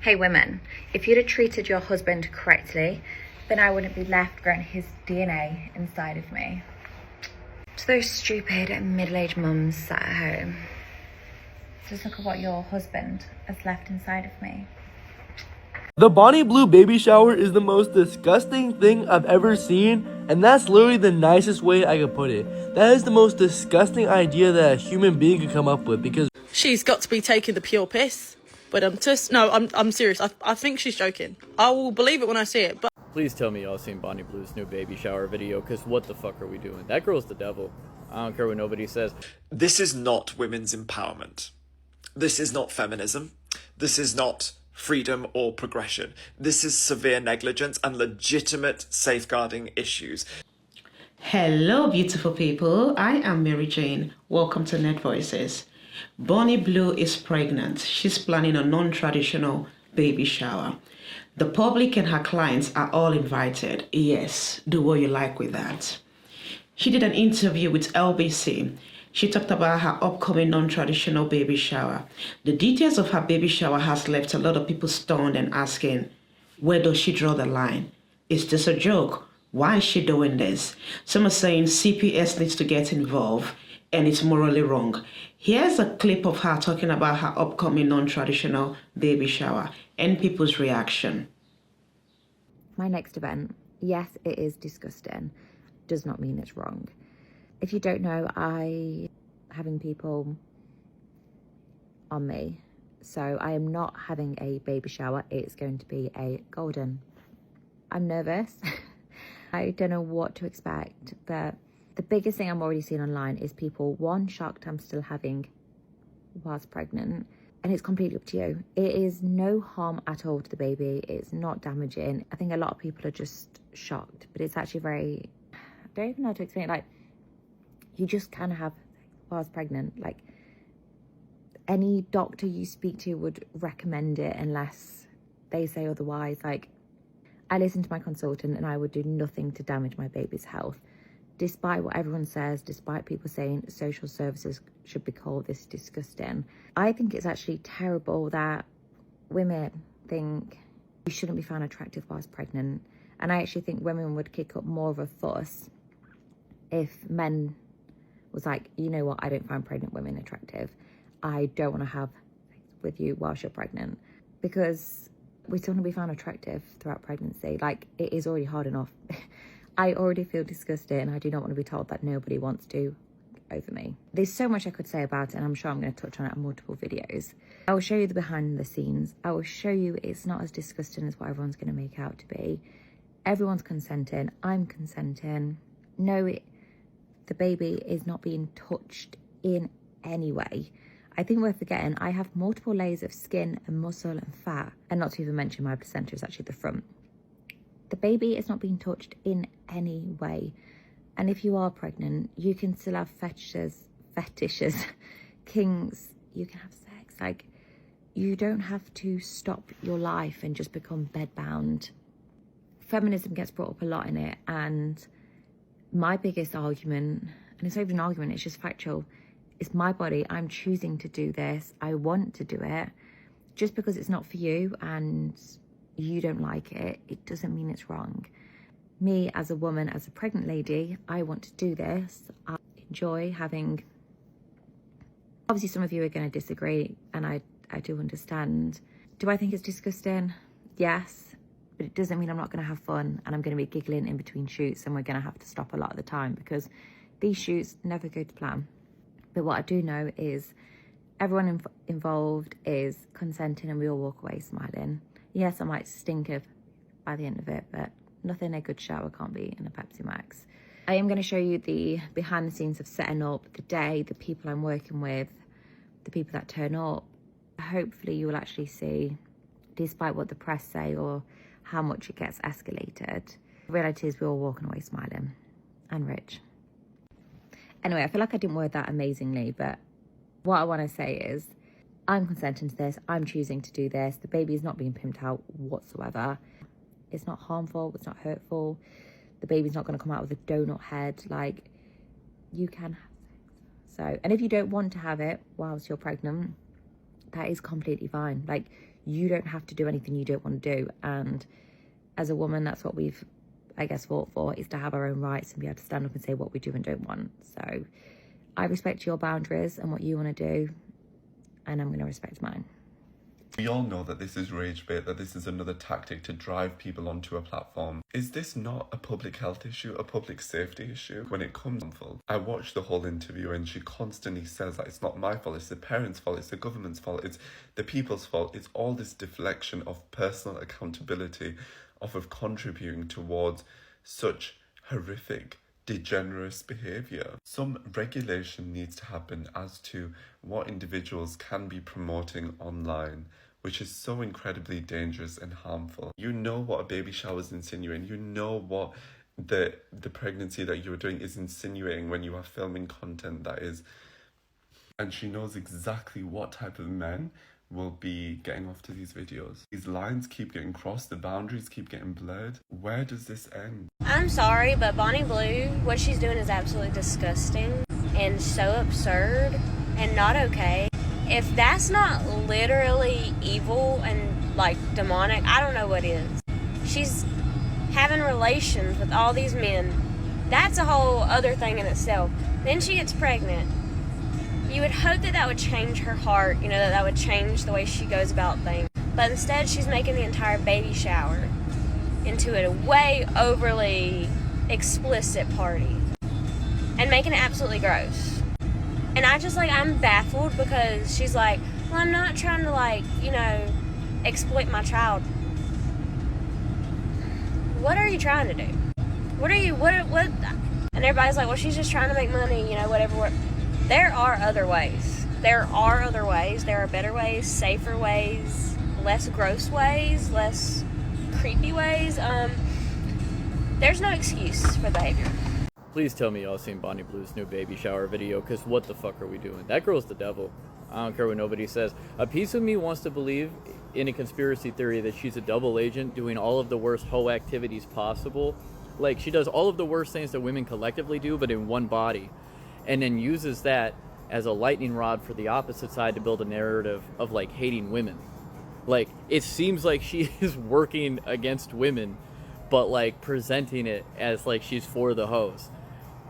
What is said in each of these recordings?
Hey women, if you'd have treated your husband correctly, then I wouldn't be left growing his DNA inside of me. To those stupid middle-aged mums sat at home, just look at what your husband has left inside of me. The Bonnie Blue baby shower is the most disgusting thing I've ever seen, and that's literally the nicest way I could put it. That is the most disgusting idea that a human being could come up with, because she's got to be taking the pure piss. But I'm serious. I think she's joking. I will believe it when I see it. But please tell me y'all seen Bonnie Blue's new baby shower video, because what the fuck are we doing? That girl's the devil. I don't care what nobody says. This is not women's empowerment. This is not feminism. This is not freedom or progression. This is severe negligence and legitimate safeguarding issues. Hello, beautiful people. I am Mary Jane. Welcome to Net Voices. Bonnie Blue is pregnant. She's planning a non-traditional baby shower. The public and her clients are all invited. Yes, do what you like with that. She did an interview with LBC. She talked about her upcoming non-traditional baby shower. The details of her baby shower has left a lot of people stunned and asking, where does she draw the line? Is this a joke? Why is she doing this? Some are saying CPS needs to get involved and it's morally wrong. Here's a clip of her talking about her upcoming non-traditional baby shower and people's reaction. My next event, yes, it is disgusting. Does not mean it's wrong. If you don't know, I having people on me. So I am not having a baby shower. It's going to be a golden. I'm nervous. I don't know what to expect, but the biggest thing I'm already seeing online is people, one, shocked I'm still having whilst pregnant, and it's completely up to you. It is no harm at all to the baby. It's not damaging. I think a lot of people are just shocked, but it's actually very, I don't even know how to explain it. Like, you just can have whilst pregnant. Like, any doctor you speak to would recommend it unless they say otherwise. Like, I listen to my consultant and I would do nothing to damage my baby's health. Despite what everyone says, despite people saying social services should be called this disgusting, I think it's actually terrible that women think you shouldn't be found attractive whilst pregnant. And I actually think women would kick up more of a fuss if men was like, you know what, I don't find pregnant women attractive. I don't want to have sex with you whilst you're pregnant. Because we still want to be found attractive throughout pregnancy. Like, it is already hard enough. I already feel disgusted and I do not want to be told that nobody wants to over me. There's so much I could say about it, and I'm sure I'm going to touch on it in multiple videos. I will show you the behind the scenes. I will show you it's not as disgusting as what everyone's going to make out to be. Everyone's consenting. I'm consenting. No, the baby is not being touched in any way. I think we're forgetting I have multiple layers of skin and muscle and fat, and not to even mention my placenta is actually the front. The baby is not being touched in any way. And if you are pregnant, you can still have fetishes, kinks, you can have sex. Like, you don't have to stop your life and just become bedbound. Feminism gets brought up a lot in it, and my biggest argument, and it's not even an argument, it's just factual, it's my body. I'm choosing to do this. I want to do it. Just because it's not for you and you don't like it, it doesn't mean it's wrong. Me as a woman, as a pregnant lady, I want to do this. I enjoy having, obviously some of you are going to disagree, and I do understand. Do I think it's disgusting? Yes, but it doesn't mean I'm not going to have fun and I'm going to be giggling in between shoots, and we're going to have to stop a lot of the time because these shoots never go to plan. But what I do know is everyone involved is consenting and we all walk away smiling. Yes, I might stink of by the end of it, but nothing a good shower can't be in a Pepsi Max. I am going to show you the behind the scenes of setting up, the day, the people I'm working with, the people that turn up. Hopefully you will actually see, despite what the press say or how much it gets escalated, the reality is we're all walking away smiling and rich. Anyway, I feel like I didn't word that amazingly, but what I want to say is I'm consenting to this. I'm choosing to do this. The baby is not being pimped out whatsoever. It's not harmful. It's not hurtful. The baby's not going to come out with a donut head. Like, you can have sex. So, and if you don't want to have it whilst you're pregnant, that is completely fine. Like, You don't have to do anything you don't want to do. And as a woman, that's what we've, I guess, fought for, is to have our own rights and be able to stand up and say what we do and don't want. So I respect your boundaries and what you want to do, and I'm going to respect mine. We all know that this is rage bait, that this is another tactic to drive people onto a platform. Is this not a public health issue, a public safety issue? When it comes to I watched the whole interview and she constantly says that it's not my fault, it's the parents' fault, it's the government's fault, it's the people's fault. It's all this deflection of personal accountability, of contributing towards such horrific, degenerate behaviour. Some regulation needs to happen as to what individuals can be promoting online, which is so incredibly dangerous and harmful. You know what a baby shower is insinuating. You know what the pregnancy that you're doing is insinuating when you are filming content that is... And she knows exactly what type of men will be getting off to these videos. These lines keep getting crossed, the boundaries keep getting blurred. Where does this end? I'm sorry, but Bonnie Blue, what she's doing is absolutely disgusting and so absurd and not okay. If that's not literally evil and like demonic, I don't know what is. She's having relations with all these men. That's a whole other thing in itself. Then she gets pregnant. You would hope that that would change her heart, you know, that would change the way she goes about things. But instead, she's making the entire baby shower into a way overly explicit party and making it absolutely gross. And I'm baffled because she's like, well, I'm not trying to, exploit my child. What are you trying to do? What? And everybody's like, well, she's just trying to make money, whatever. There are other ways. There are better ways, safer ways, less gross ways, less creepy ways. There's no excuse for the behavior. Please tell me y'all seen Bonnie Blue's new baby shower video, because what the fuck are we doing? That girl's the devil. I don't care what nobody says. A piece of me wants to believe in a conspiracy theory that she's a double agent doing all of the worst hoe activities possible. Like, she does all of the worst things that women collectively do, but in one body. And then uses that as a lightning rod for the opposite side to build a narrative of, hating women. Like, it seems like she is working against women, but, presenting it as, she's for the hoes.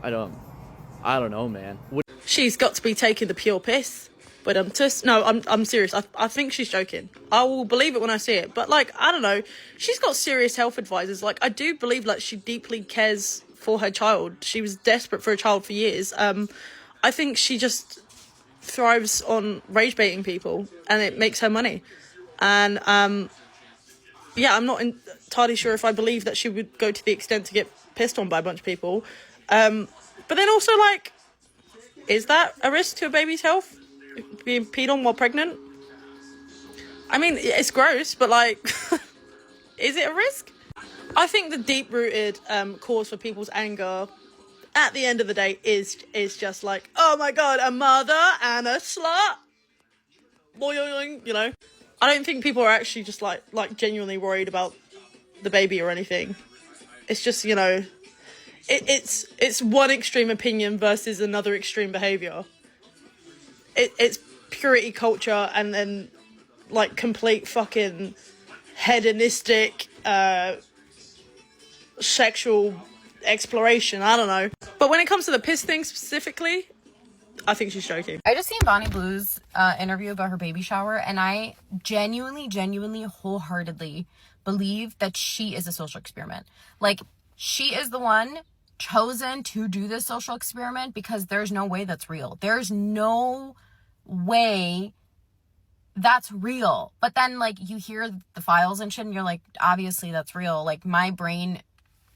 I don't know, man. She's got to be taking the pure piss. But I'm serious. I think she's joking. I will believe it when I see it. But I don't know. She's got serious health advisors. I do believe she deeply cares for her child. She was desperate for a child for years. I think she just thrives on rage baiting people, and it makes her money. And I'm not entirely sure if I believe that she would go to the extent to get pissed on by a bunch of people. But then also, is that a risk to a baby's health? Being peed on while pregnant? I mean, it's gross, but is it a risk? I think the deep-rooted cause for people's anger at the end of the day is just oh my god, a mother and a slut. Boing, I don't think people are actually just genuinely worried about the baby or anything. It's just, it's one extreme opinion versus another extreme behavior. It's purity culture and then complete fucking hedonistic sexual exploration. I don't know. But when it comes to the piss thing specifically, I think she's joking. I just seen Bonnie Blue's interview about her baby shower, and I genuinely, wholeheartedly believe that she is a social experiment. She is the one chosen to do this social experiment because there's no way that's real. There's no way that's real. But then, you hear the files and shit, and you're obviously that's real. My brain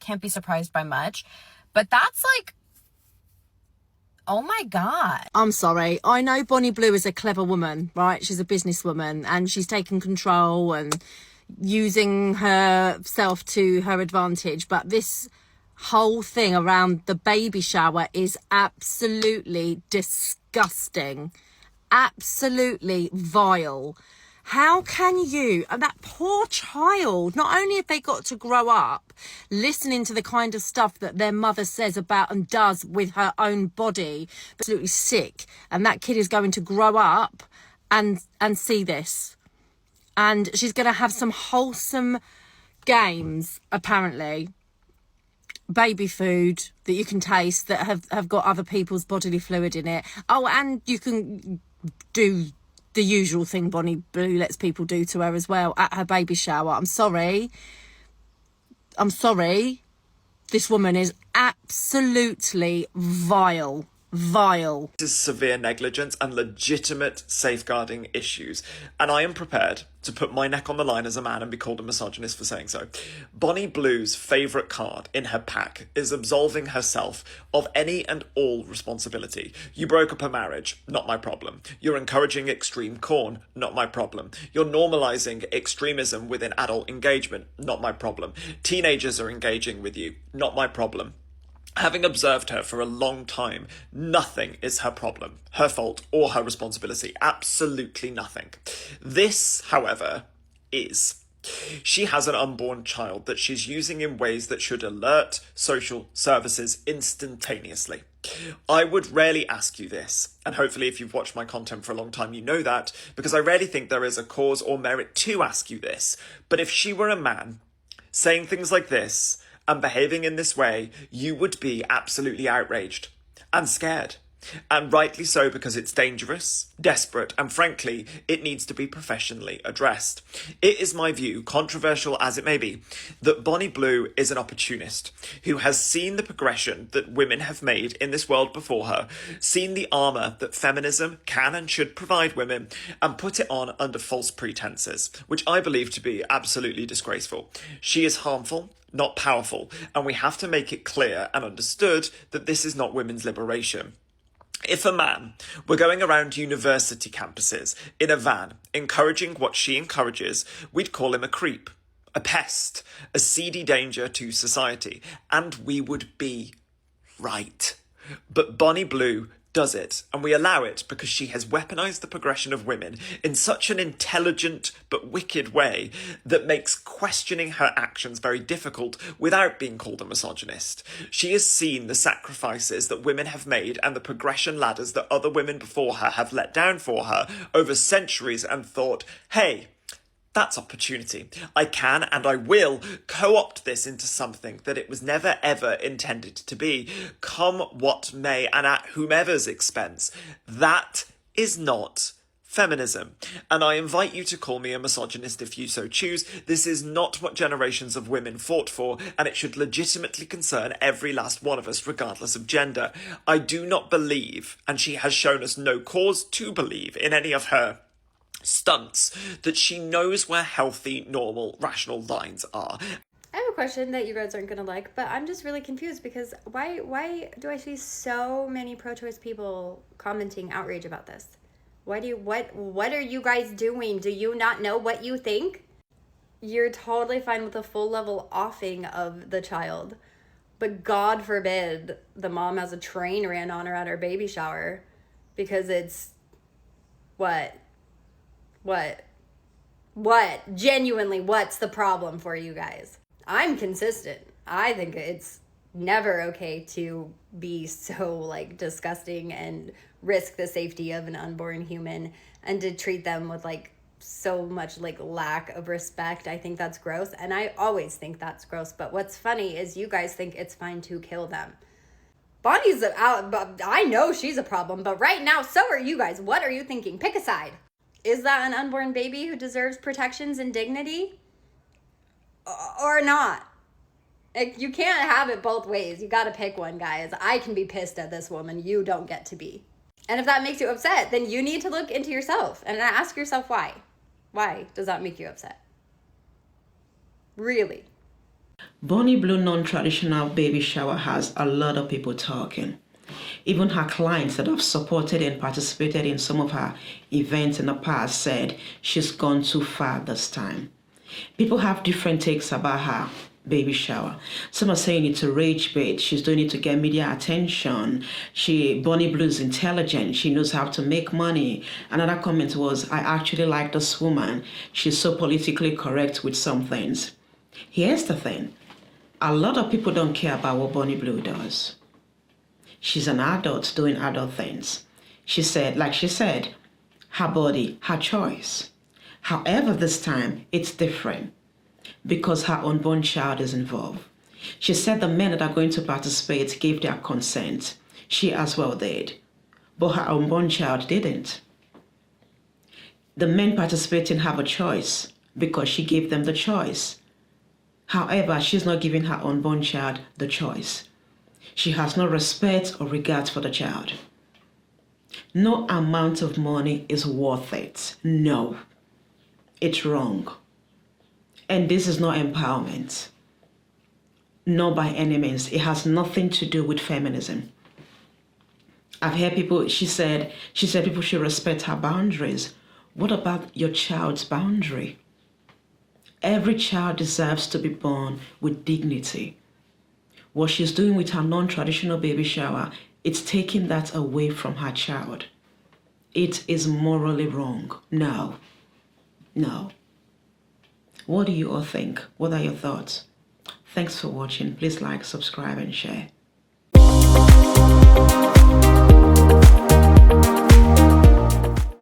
can't be surprised by much. But that's oh my God. I'm sorry. I know Bonnie Blue is a clever woman, right? She's a businesswoman and she's taken control and using herself to her advantage. But this whole thing around the baby shower is absolutely disgusting. Absolutely vile. How can you, that poor child, not only have they got to grow up listening to the kind of stuff that their mother says about and does with her own body, but absolutely sick, and that kid is going to grow up and see this. And she's going to have some wholesome games, apparently. Baby food that you can taste that have got other people's bodily fluid in it. Oh, and you can do the usual thing Bonnie Blue lets people do to her as well at her baby shower. I'm sorry. This woman is absolutely vile. This is severe negligence and legitimate safeguarding issues, and I am prepared to put my neck on the line as a man and be called a misogynist for saying so. Bonnie Blue's favourite card in her pack is absolving herself of any and all responsibility. You broke up a marriage, not my problem. You're encouraging extreme corn, not my problem. You're normalising extremism within adult engagement, not my problem. Teenagers are engaging with you, not my problem. Having observed her for a long time, nothing is her problem, her fault, or her responsibility. Absolutely nothing. This, however, is. She has an unborn child that she's using in ways that should alert social services instantaneously. I would rarely ask you this, and hopefully if you've watched my content for a long time you know that, because I rarely think there is a cause or merit to ask you this. But if she were a man saying things like this, and behaving in this way, you would be absolutely outraged and scared. And rightly so, because it's dangerous, desperate, and frankly, it needs to be professionally addressed. It is my view, controversial as it may be, that Bonnie Blue is an opportunist who has seen the progression that women have made in this world before her, seen the armour that feminism can and should provide women, and put it on under false pretenses, which I believe to be absolutely disgraceful. She is harmful, not powerful, and we have to make it clear and understood that this is not women's liberation. If a man were going around university campuses in a van, encouraging what she encourages, we'd call him a creep, a pest, a seedy danger to society, and we would be right. But Bonnie Blue does it, and we allow it because she has weaponized the progression of women in such an intelligent but wicked way that makes questioning her actions very difficult without being called a misogynist. She has seen the sacrifices that women have made and the progression ladders that other women before her have let down for her over centuries and thought, hey, that's opportunity. I can and I will co-opt this into something that it was never ever intended to be, come what may and at whomever's expense. That is not feminism. And I invite you to call me a misogynist if you so choose. This is not what generations of women fought for, and it should legitimately concern every last one of us, regardless of gender. I do not believe, and she has shown us no cause to believe in any of her stunts, that she knows where healthy, normal, rational lines are. I have a question that you guys aren't gonna like, but I'm just really confused because why do I see so many pro-choice people commenting outrage about this? What are you guys doing? Do you not know what you think? You're totally fine with a full level offing of the child, but God forbid the mom has a train ran on her at her baby shower because it's what? Genuinely, what's the problem for you guys? I'm consistent. I think it's never okay to be so disgusting and risk the safety of an unborn human and to treat them with so much lack of respect. I think that's gross, and I always think that's gross. But what's funny is you guys think it's fine to kill them. Bonnie's out, but I know she's a problem, but right now so are you guys. What are you thinking? Pick a side. Is that an unborn baby who deserves protections and dignity? Or not? You can't have it both ways. You gotta pick one, guys. I can be pissed at this woman. You don't get to be. And if that makes you upset, then you need to look into yourself and ask yourself why. Why does that make you upset? Really? Bonnie Blue non-traditional baby shower has a lot of people talking. Even her clients that have supported and participated in some of her events in the past said she's gone too far this time. People have different takes about her baby shower. Some are saying it's a rage bait. She's doing it to get media attention. Bonnie Blue's intelligent. She knows how to make money. Another comment was, I actually like this woman. She's so politically correct with some things. Here's the thing. A lot of people don't care about what Bonnie Blue does. She's an adult doing adult things. She said, her body, her choice. However, this time it's different because her unborn child is involved. She said the men that are going to participate gave their consent. She as well did, but her unborn child didn't. The men participating have a choice because she gave them the choice. However, she's not giving her unborn child the choice. She has no respect or regard for the child. No amount of money is worth it. No, it's wrong. And this is not empowerment. No, by any means. It has nothing to do with feminism. I've heard people, she said people should respect her boundaries. What about your child's boundary? Every child deserves to be born with dignity. What she's doing with her non-traditional baby shower, it's taking that away from her child. It is morally wrong. No. No. What do you all think? What are your thoughts? Thanks for watching. Please like, subscribe, and share.